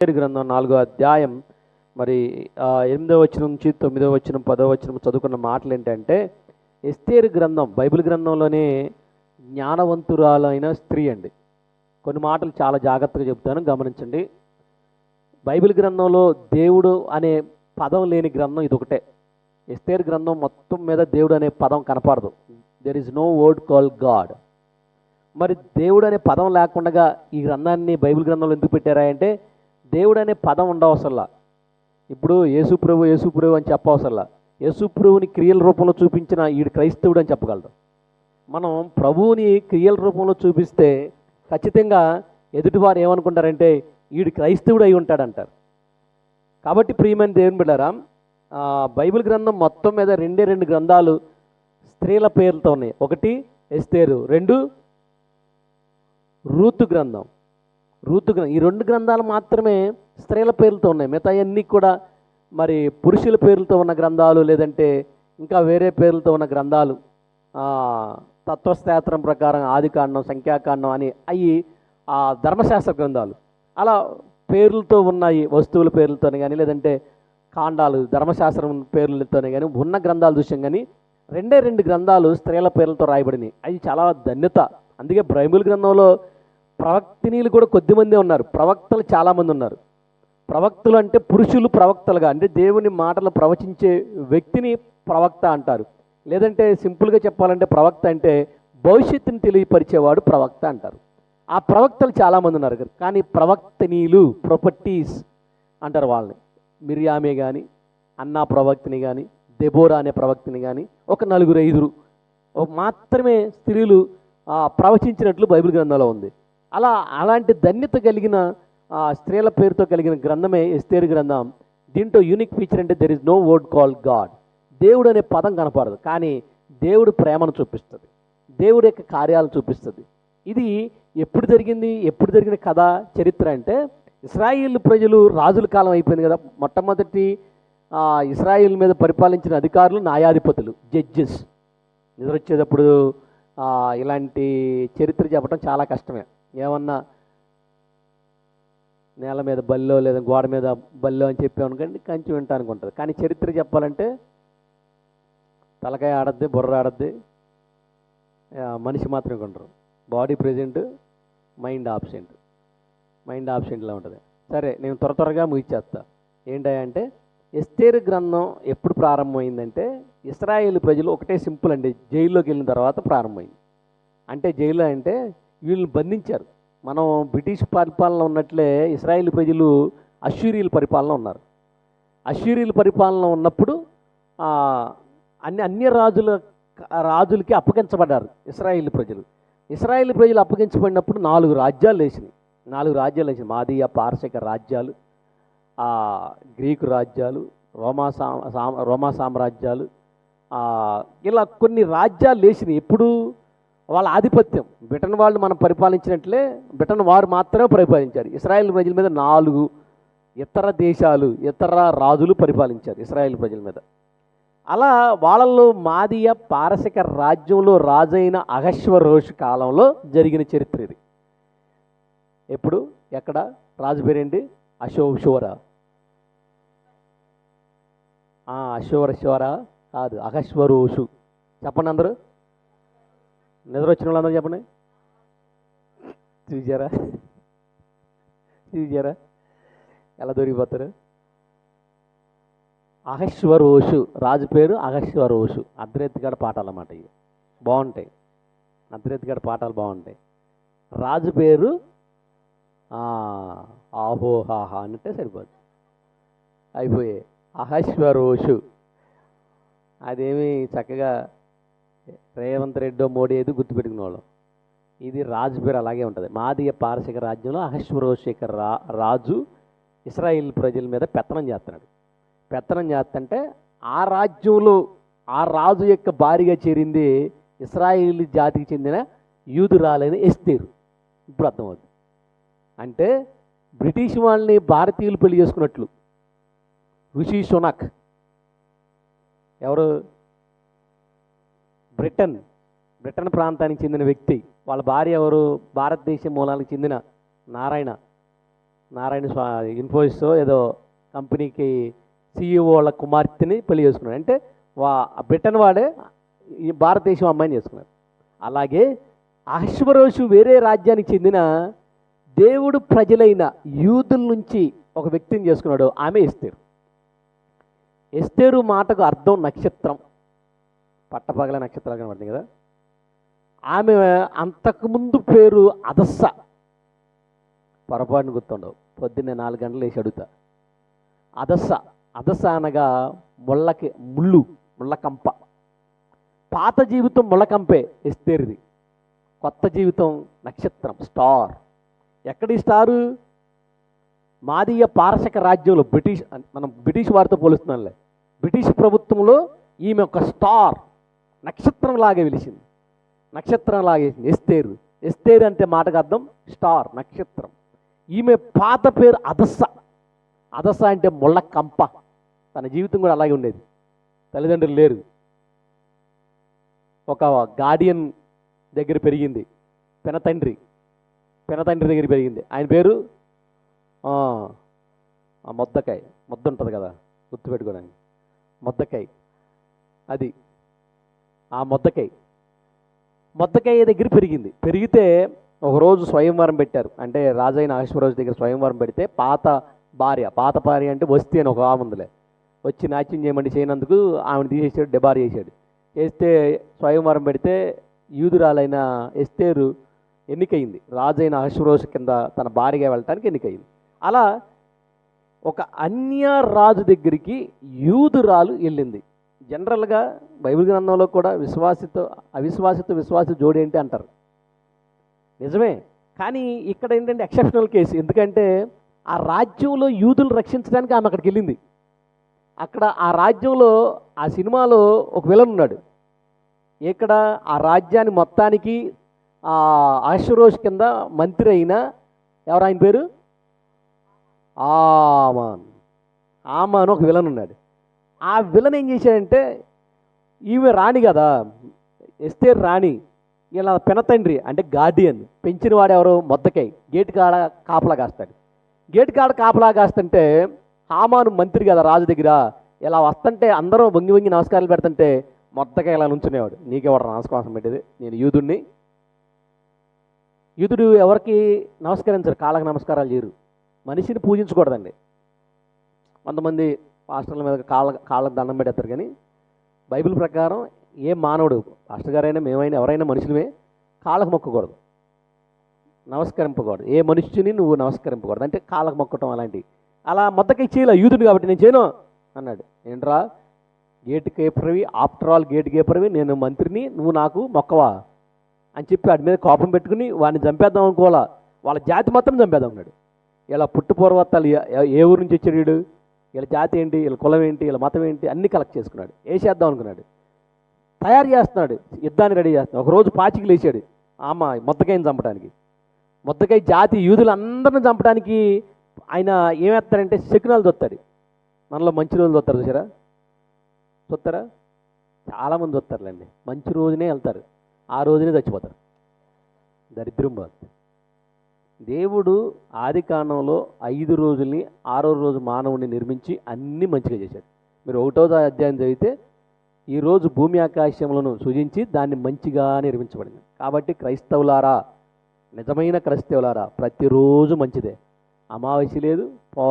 గ్రంథం 4వ అధ్యాయం మరి 8వ వచనం నుంచి 9వ వచనం 10వ వచనం చదువుకున్న మాటలు ఏంటంటే, ఎస్తేరు గ్రంథం బైబిల్ గ్రంథంలోనే జ్ఞానవంతురాలైన స్త్రీ అండి. కొన్ని మాటలు చాలా జాగ్రత్తగా చెప్తాను, గమనించండి. బైబిల్ గ్రంథంలో దేవుడు అనే పదం లేని గ్రంథం ఇది ఒకటే. ఎస్తేరు గ్రంథం మొత్తం మీద దేవుడు అనే పదం కనపడదు. There is no word called God. మరి దేవుడు అనే పదం లేకుండా ఈ గ్రంథాన్ని బైబిల్ గ్రంథంలో ఎందుకు పెట్టారా అంటే, దేవుడు అనే పదం ఉండవసరలా. ఇప్పుడు యేసుప్రభు అని చెప్పవసరలా. యేసుప్రభుని క్రియల రూపంలో చూపించిన ఈడు క్రైస్తవుడు అని చెప్పగలడు. మనం ప్రభువుని క్రియల రూపంలో చూపిస్తే ఖచ్చితంగా ఎదుటివారు ఏమనుకుంటారంటే ఈడు క్రైస్తవుడు అయి ఉంటాడంటారు. కాబట్టి ప్రియమైన దేవుని బిడ్డారా, బైబిల్ గ్రంథం మొత్తం మీద రెండు గ్రంథాలు స్త్రీల పేర్లతో ఉన్నాయి. ఒకటి ఎస్తేరు, 2 రూతు గ్రంథం. ఈ 2 గ్రంథాలు మాత్రమే స్త్రీల పేర్లతో ఉన్నాయి. మిగతా అన్నీ కూడా మరి పురుషుల పేర్లతో ఉన్న గ్రంథాలు, లేదంటే ఇంకా వేరే పేర్లతో ఉన్న గ్రంథాలు. తత్వశాస్త్రం ప్రకారం ఆదికాండం, సంఖ్యాకాండం అని అవి ధర్మశాస్త్ర గ్రంథాలు. అలా పేర్లతో ఉన్నాయి, వస్తువుల పేర్లతోనే కానీ, లేదంటే కాండాలు ధర్మశాస్త్రం పేర్లతోనే కానీ ఉన్న గ్రంథాలు చూసాం. కానీ 2 గ్రంథాలు స్త్రీల పేర్లతో రాయబడినాయి. అది చాలా ధన్యత. అందుకే బైబిల్ గ్రంథంలో ప్రవక్తినీలు కూడా కొద్దిమంది ఉన్నారు, ప్రవక్తలు చాలామంది ఉన్నారు. ప్రవక్తలు అంటే పురుషులు ప్రవక్తలుగా, అంటే దేవుని మాటలు ప్రవచించే వ్యక్తిని ప్రవక్త అంటారు. లేదంటే సింపుల్గా చెప్పాలంటే ప్రవక్త అంటే భవిష్యత్తుని తెలియపరిచేవాడు ప్రవక్త అంటారు. ఆ ప్రవక్తలు చాలామంది ఉన్నారు. కానీ ప్రవక్తనీలు, ప్రొపర్టీస్ అంటారు వాళ్ళని. మిర్యామే కానీ, అన్నా ప్రవక్తిని కానీ, దెబోరా అనే ప్రవక్తిని కానీ, ఒక 4-5 మాత్రమే స్త్రీలు ప్రవచించినట్లు బైబిల్ గ్రంథంలో ఉంది. అలాంటి ధన్యత కలిగిన స్త్రీల పేరుతో కలిగిన గ్రంథమే ఎస్తేరు గ్రంథం. దీంట్లో యూనిక్ ఫీచర్ అంటే there is no word called God. దేవుడు అనే పదం కనపడదు, కానీ దేవుడు ప్రేమను చూపిస్తుంది, దేవుడి యొక్క కార్యాలు చూపిస్తుంది. ఇది ఎప్పుడు జరిగిన కథ చరిత్ర అంటే, ఇశ్రాయేల్ ప్రజలు రాజుల కాలం అయిపోయింది కదా. మొట్టమొదటి ఇశ్రాయేల్ మీద పరిపాలించిన అధికారులు న్యాయాధిపతులు, జడ్జెస్. నిద్రొచ్చేటప్పుడు ఇలాంటి చరిత్ర చెప్పడం చాలా కష్టమే. ఏమన్నా నేల మీద బల్లో లేదా గోడ మీద బల్లో అని చెప్పామనుకోండి, కంచి వింటానికి ఉంటుంది. కానీ చరిత్ర చెప్పాలంటే తలకాయ ఆడద్ది, బుర్ర ఆడద్ది, మనిషి మాత్రమే కొంటారు. బాడీ ప్రెజెంట్, మైండ్ ఆబ్సెంట్లా ఉంటుంది. సరే, నేను త్వరగా ముగిచేస్తా. ఏంటంటే ఎస్తేరు గ్రంథం ఎప్పుడు ప్రారంభమైందంటే, ఇశ్రాయేల్ ప్రజలు ఒకటే సింపుల్ అండి, జైల్లోకి వెళ్ళిన తర్వాత ప్రారంభమైంది. అంటే జైల్లో అంటే వీళ్ళని బంధించారు. మనం బ్రిటిష్ పరిపాలన ఉన్నట్లే ఇశ్రాయేల్ ప్రజలు అష్షూరీయుల పరిపాలన ఉన్నారు. అష్షూరీయుల పరిపాలన ఉన్నప్పుడు అన్ని రాజులకి అప్పగించబడ్డారు ఇశ్రాయేల్ ప్రజలు అప్పగించబడినప్పుడు 4 రాజ్యాలు వేసినాయి. మాదీయ పారసిక రాజ్యాలు, గ్రీకు రాజ్యాలు, రోమా సామ్రాజ్యాలు, ఇలా కొన్ని రాజ్యాలు వేసినాయి. ఎప్పుడు వాళ్ళ ఆధిపత్యం, బ్రిటన్ వాళ్ళు మనం పరిపాలించినట్లే బ్రిటన్ వారు మాత్రమే పరిపాలించారు. ఇశ్రాయేల్ ప్రజల మీద 4 ఇతర రాజులు పరిపాలించారు ఇశ్రాయేల్ ప్రజల మీద. అలా వాళ్ళలో మాదీయ పారసిక రాజ్యంలో రాజైన అహష్వరోషు కాలంలో జరిగిన చరిత్ర ఇది. ఎప్పుడు, ఎక్కడ? రాజు పేరేంటి? అశోషోరా కాదు, అహష్వరోషు. చెప్పండి అందరూ, నిద్ర వచ్చిన వాళ్ళందరూ చెప్పండి. చూసారా ఎలా దొరికిపోతారు? అహష్వరోషు రాజు పేరు అహష్వరోషు. అర్ధరెత్తిగాడ పాఠాలు అన్నమాట. ఇవి బాగుంటాయి, అర్ధరెత్తిగాడ పాఠాలు బాగుంటాయి. రాజు పేరు ఆహోహాహా అంటే సరిపోదు, అయిపోయాయి. అహష్వరోషు. అదేమి చక్కగా రేవంత్ రెడ్డో మోడీ ఏదో గుర్తుపెట్టుకునే వాళ్ళం. ఇది రాజు పేరు అలాగే ఉంటుంది. మాదీయ పారసిక రాజ్యంలో అహష్వరోషేఖర్ రాజు ఇశ్రాయేల్ ప్రజల మీద పెత్తనం చేస్తుంటే ఆ రాజ్యంలో ఆ రాజు యొక్క భార్యగా చేరింది ఇశ్రాయేల్ జాతికి చెందిన యూదురాలైన ఎస్తేరు. ఇప్పుడు అర్థమవుతుంది. అంటే బ్రిటిష్ వాళ్ళని భారతీయులు పెళ్లి చేసుకున్నట్లు. ఋషి సునక్ ఎవరు? బ్రిటన్ ప్రాంతానికి చెందిన వ్యక్తి. వాళ్ళ భార్య ఎవరు? భారతదేశ మూలానికి చెందిన నారాయణ నారాయణ ఇన్ఫోసిస్ ఏదో కంపెనీకి CEO వాళ్ళ కుమార్తెని పెళ్లి చేసుకున్నాడు. అంటే బ్రిటన్ వాడే ఈ భారతదేశం అమ్మాయిని చేసుకున్నాడు. అలాగే అహష్వేరోషు వేరే రాజ్యానికి చెందిన దేవుడు ప్రజలైన యూదుల నుంచి ఒక వ్యక్తిని చేసుకున్నాడు. ఆమె ఎస్తేరు. ఎస్తేరు మాటకు అర్థం నక్షత్రం, పట్టపగల నక్షత్రాలు కనబడుతుంది కదా. ఆమె అంతకుముందు పేరు అదస్స. పొరపాటును గుర్తుండవు, పొద్దున్నే 4 గంటలు వేసి అడుగుతా. అదస్స. అదస్స అనగా ముళ్ళకంప. పాత జీవితం ముళ్ళకంపే ఎస్తేరుది. కొత్త జీవితం నక్షత్రం, స్టార్. ఎక్కడి స్టారు? మాదీయ పారశక రాజ్యంలో మనం బ్రిటిష్ వారితో పోలుస్తున్నాంలే. బ్రిటిష్ ప్రభుత్వంలో ఈమె ఒక స్టార్, నక్షత్రం లాగే వెలిసింది. నక్షత్రం లాగే ఎస్తేరు. ఎస్తేరు అంటే మాటకు అర్థం స్టార్, నక్షత్రం. ఈమె పాత పేరు అదస్స. అదస్స అంటే ముళ్ళకంప. తన జీవితం కూడా అలాగే ఉండేది. తల్లిదండ్రులు లేరు. ఒక గార్డియన్ దగ్గర పెరిగింది. పెనతండ్రి దగ్గర పెరిగింది. ఆయన పేరు మొద్దకాయ. మొద్ద ఉంటుంది కదా, గుర్తుపెట్టుకోవడానికి. మొద్దకాయ. అది ఆ మొద్దకాయ దగ్గర పెరిగింది. పెరిగితే ఒకరోజు స్వయంవరం పెట్టారు. అంటే రాజైన అహష్వేరోషు దగ్గర స్వయంవరం పెడితే పాత భార్య అంటే వస్తి అని ఒక ఆమె ఉందిలే, వచ్చి నాట్యం చేయమంటే చేయనందుకు ఆమెను తీసేసాడు, డెబార్ చేశాడు. చేస్తే స్వయంవరం పెడితే యూదురాలైన ఎస్తేరు ఎన్నికయింది. రాజైన అహష్వేరోషు కింద తన భార్యగా వెళ్ళటానికి ఎన్నికయింది. అలా ఒక అన్య రాజు దగ్గరికి యూదురాలు వెళ్ళింది. జనరల్గా బైబిల్ గ్రంథంలో కూడా విశ్వాసి జోడి ఏంటి అంటారు. నిజమే. కానీ ఇక్కడ ఏంటంటే ఎక్సెప్షనల్ కేసు. ఎందుకంటే ఆ రాజ్యంలో యూదులు రక్షించడానికి ఆమె అక్కడికి వెళ్ళింది. అక్కడ ఆ రాజ్యంలో ఆ సినిమాలో ఒక విలన్ ఉన్నాడు. ఇక్కడ ఆ రాజ్యాన్ని మొత్తానికి అహష్వేరోషు కింద మంత్రి అయిన ఎవరు ఆయన పేరు? ఆమాన్ ఒక విలన్ ఉన్నాడు. ఆ విలన్ ఏం చేశాడంటే, ఈమె రాణి కదా, ఎస్తేరు రాణి, ఇలా పెనతండ్రి అంటే గార్డియన్, పెంచిన వాడు ఎవరు? మొద్దకాయ. గేటు కాడ కాపలా కాస్తాడు. గేటు కాడ కాపలా కాస్తుంటే హామాను మంత్రి కదా రాజు దగ్గర, ఇలా వస్తుంటే అందరూ వంగి నమస్కారాలు పెడుతుంటే మొద్దకాయ ఇలా నుంచునేవాడు. నీకెవరు నమస్కారం పెట్టేది? నేను యూదుడిని. యూదుడు ఎవరికి నమస్కరించరు, కాళ్ళకు నమస్కారాలు చేయరు. మనిషిని పూజించకూడదండి. కొంతమంది పాస్టర్ల మీద కాళ్ళకు దండం పెడతారు. కానీ బైబిల్ ప్రకారం ఏ మానవుడు, పాస్టర్ గారైనా మేమైనా ఎవరైనా మనుషులమే, కాళ్ళకు మొక్కకూడదు, నమస్కరింపకూడదు. ఏ మనుషుని నువ్వు నమస్కరింపకూడదు. అంటే కాళ్ళకు మొక్కటం అలాంటివి. అలా మొద్దకై చేయలే. యూదుడు కాబట్టి నేను చేయను అన్నాడు. ఏంట్రా గేట్ కీపర్వి, ఆఫ్టర్ ఆల్ గేట్ కీపర్వి, నేను మంత్రిని, నువ్వు నాకు మొక్కవా అని చెప్పి వాడి మీద కోపం పెట్టుకుని వాడిని చంపేద్దాం అనుకోవాలా. వాళ్ళ జాతి మొత్తం చంపేద్దాం అన్నాడు. ఇలా పుట్టుపూర్వత్తాలు ఏ ఊరు నుంచి వచ్చాడు వీడు, వీళ్ళ జాతి ఏంటి, వీళ్ళ కులం ఏంటి, వీళ్ళ మతం ఏంటి అన్నీ కలెక్ట్ చేసుకున్నాడు. వేసేద్దాం అనుకున్నాడు. తయారు చేస్తున్నాడు, యుద్ధాన్ని రెడీ చేస్తున్నాడు. ఒకరోజు పాచికి లేచాడు మొద్దకాయని చంపడానికి. మొద్దకాయ జాతి యూదులందరిని చంపడానికి ఆయన ఏమేస్తాడంటే శకునాలు చూస్తాడు. మనలో మంచి రోజులు చూస్తారు, చూస్తారా? చాలామంది చూస్తారులేండి. మంచి రోజునే వెళ్తారు, ఆ రోజునే చచ్చిపోతారు. దరిద్రం బాగుంది. దేవుడు ఆది కాండంలో 5 రోజుల్ని 6వ రోజు మానవుడిని నిర్మించి అన్నీ మంచిగా చేశాడు. మీరు 1వ అధ్యాయం చదివితే ఈరోజు భూమి ఆకాశములను సృజించి దాన్ని మంచిగా నిర్మించబడింది. కాబట్టి క్రైస్తవులారా, నిజమైన క్రైస్తవులారా, ప్రతిరోజు మంచిదే. అమావాస్య లేదు,